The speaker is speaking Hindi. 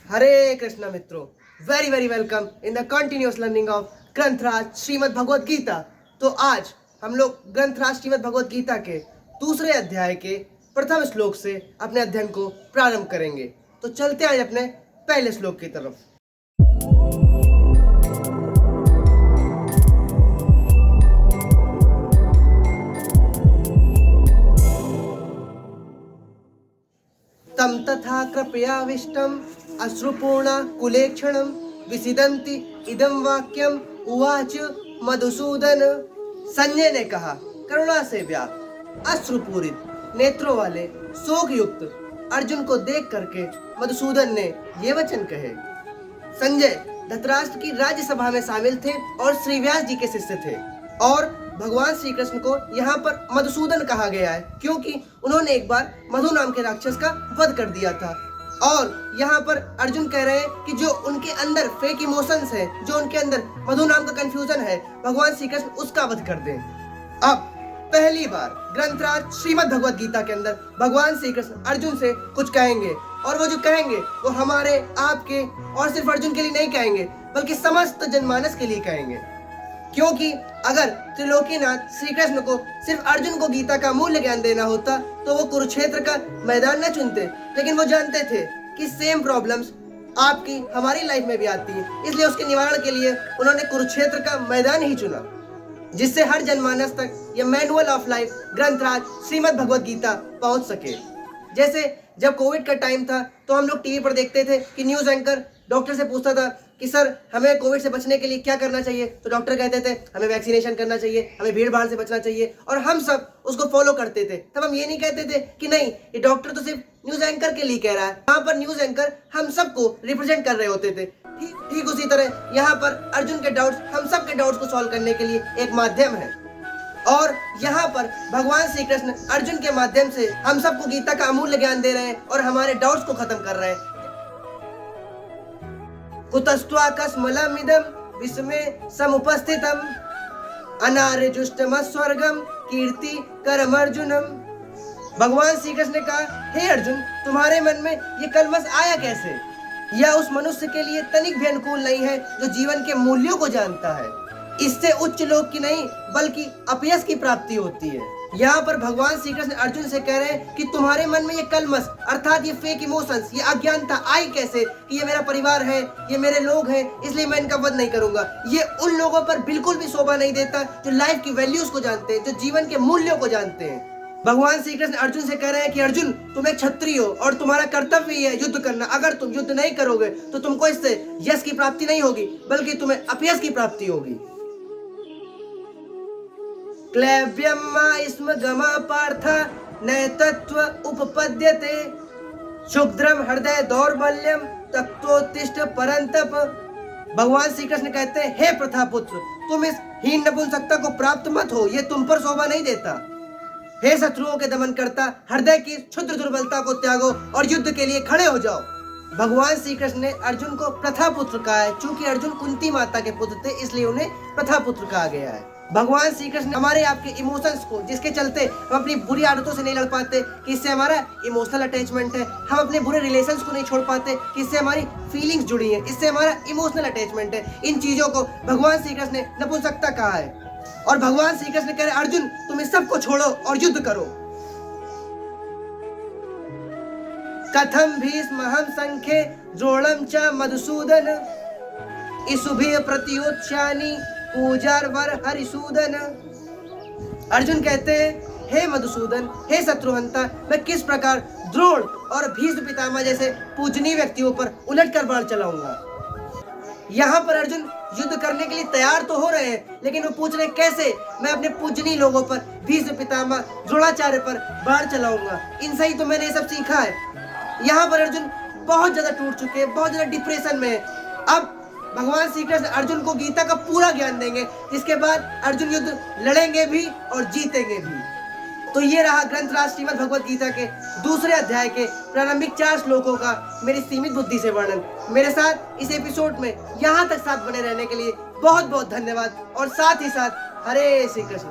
हरे कृष्णा मित्रों, very very welcome in the continuous learning of ग्रंथराज श्रीमद् भगवद गीता। तो आज हम लोग ग्रंथराज श्रीमद् भगवद गीता के दूसरे अध्याय के प्रथम श्लोक से अपने अध्ययन को प्रारंभ करेंगे। तो चलते हैं अपने पहले श्लोक की तरफ। तम तथा कृपयाविष्टम अश्रुपूर्णा कुलेक्षणम विसिदन्ति इदं वाक्यम उवाच मधुसूदन। संजय ने कहा, करुणा से व्याप्त अश्रुपूरित नेत्रों वाले शोक युक्त अर्जुन को देख करके मधुसूदन ने ये वचन कहे। संजय धृतराष्ट्र की राज्यसभा में शामिल थे और श्री व्यास जी के शिष्य थे और भगवान श्री कृष्ण को यहाँ पर मधुसूदन कहा गया है क्योंकि उन्होंने एक बार मधु नाम के राक्षस का वध कर दिया था। और यहाँ पर अर्जुन कह रहे हैं कि जो उनके अंदर फेक इमोशंस है, जो उनके अंदर मधु नाम का कंफ्यूजन है, भगवान श्री कृष्ण उसका वध कर दें। अब पहली बार ग्रंथराज श्रीमद् भगवद गीता के अंदर भगवान श्री कृष्ण अर्जुन से कुछ कहेंगे और वो जो कहेंगे वो हमारे आपके और सिर्फ अर्जुन के लिए नहीं कहेंगे बल्कि समस्त जनमानस के लिए कहेंगे। क्योंकि अगर त्रिलोकीनाथ श्री कृष्ण को सिर्फ अर्जुन को गीता का मूल्य ज्ञान देना होता तो वो कुरुक्षेत्र का मैदान न चुनते, लेकिन वो जानते थे कि सेम प्रॉब्लम्स आपकी हमारी लाइफ में भी आती हैं, इसलिए उसके निवारण के लिए उन्होंने कुरुक्षेत्र का मैदान ही चुना, जिससे हर जनमानस तक ये मैनुअल ऑफ लाइफ ग्रंथराज श्रीमद् भगवद गीता पहुंच सके। जैसे जब कोविड का टाइम था तो हम लोग टीवी पर देखते थे कि न्यूज एंकर डॉक्टर से पूछता था कि सर हमें कोविड से बचने के लिए क्या करना चाहिए, तो डॉक्टर कहते थे हमें वैक्सीनेशन करना चाहिए, हमें भीड़ भाड़ से बचना चाहिए और हम सब उसको फॉलो करते थे। तब हम ये नहीं कहते थे कि नहीं ये डॉक्टर तो सिर्फ न्यूज एंकर के लिए कह रहा है, यहाँ पर न्यूज एंकर हम सबको रिप्रेजेंट कर रहे होते थे। ठीक उसी तरह यहाँ पर अर्जुन के डाउट्स हम सब के डाउट्स को सॉल्व करने के लिए एक माध्यम है और यहाँ पर भगवान श्री कृष्ण अर्जुन के माध्यम से हम सबको गीता का अमूल्य ज्ञान दे रहे हैं और हमारे डाउट्स को खत्म कर रहे हैं। कुतस्त्वाकस्मलमिदं विस्मे समुपस्थितम् अनार्यजुष्टमस्वर्गं कीर्ति करमर्जुनम। भगवान श्री कृष्ण ने कहा, हे अर्जुन, तुम्हारे मन में ये कलमश आया कैसे? यह उस मनुष्य के लिए तनिक भी अनुकूल नहीं है जो जीवन के मूल्यों को जानता है। इससे उच्च लोक की नहीं बल्कि अपयश की प्राप्ति होती है। यहाँ पर भगवान श्री कृष्ण अर्जुन से कह रहे हैं कि तुम्हारे मन में ये कलमश अर्थात ये फेक इमोशंस, ये अज्ञानता आई कैसे कि ये मेरा परिवार है, ये मेरे लोग हैं, इसलिए मैं इनका वध नहीं करूंगा। ये उन लोगों पर बिल्कुल भी शोभा नहीं देता जो लाइफ की वैल्यूज को जानते हैं, जो जीवन के मूल्यों को जानते हैं। भगवान श्री कृष्ण अर्जुन से कह रहे हैं कि अर्जुन, तुम एक क्षत्रिय हो और तुम्हारा कर्तव्य ही है युद्ध करना। अगर तुम युद्ध नहीं करोगे तो तुमको इससे यश की प्राप्ति नहीं होगी बल्कि तुम्हें अपयश की प्राप्ति होगी। क्लैव्यम स्म गमा पार्थ नैतत्व उपपद्यते क्षुद्रम हृदय दौर्बल्यम तत्वोत्तिष्ठ परंतप। भगवान श्री कृष्ण कहते हैं, हे प्रथापुत्र, तुम इस हीन नपुंसकता को प्राप्त मत हो, ये तुम पर शोभा नहीं देता। हे शत्रुओं के दमन करता, हृदय की क्षुद्र दुर्बलता को त्यागो और युद्ध के लिए खड़े हो जाओ। भगवान श्री कृष्ण ने अर्जुन को प्रथापुत्र कहा है। चूंकि अर्जुन कुंती माता के पुत्र थे इसलिए उन्हें प्रथापुत्र कहा गया है। भगवान श्री कृष्ण हमारे आपके इमोशंस को, जिसके चलते हम अपनी बुरी आदतों से नहीं लड़ पाते कि इससे हमारा इमोशनल अटैचमेंट है, हम अपने बुरे रिलेशंस को नहीं छोड़ पाते कि इससे हमारी फीलिंग्स जुड़ी हैं, इससे हमारा इमोशनल अटैचमेंट है, इन चीजों को भगवान श्री कृष्ण ने नपुंसकता कहा है। और भगवान श्री कृष्ण कह रहे अर्जुन, तुम इस सब को छोड़ो और युद्ध करो। कथम भीष्महं संख्ये द्रोणं च मधुसूदन इसुभिः प्रत्युत्स्यानि पूजार्वर हरिसूदन। अर्जुन कहते हैं, हे मधुसूदन, हे शत्रुहंता, मैं किस प्रकार द्रोण और भीष्म पितामह जैसे पूजनीय व्यक्तियों पर उलट कर बाण चलाऊंगा। यहाँ पर अर्जुन युद्ध करने के लिए तैयार तो हो रहे हैं लेकिन वो पूछ रहे कैसे मैं अपने पूजनीय लोगों पर, भीष्म पितामह द्रोणाचार्य पर बाण चलाऊंगा। इनसे ही तो मैंने ये सब सीखा है। यहाँ पर अर्जुन बहुत ज्यादा टूट चुके हैं, बहुत ज्यादा डिप्रेशन में है। अब भगवान श्री कृष्ण अर्जुन को गीता का पूरा ज्ञान देंगे, जिसके बाद अर्जुन युद्ध लड़ेंगे भी और जीतेंगे भी। तो ये रहा ग्रंथराज श्रीमद् भगवद गीता के दूसरे अध्याय के प्रारंभिक 4 श्लोकों का मेरी सीमित बुद्धि से वर्णन। मेरे साथ इस एपिसोड में यहाँ तक साथ बने रहने के लिए बहुत बहुत धन्यवाद और साथ ही साथ हरे श्री कृष्ण।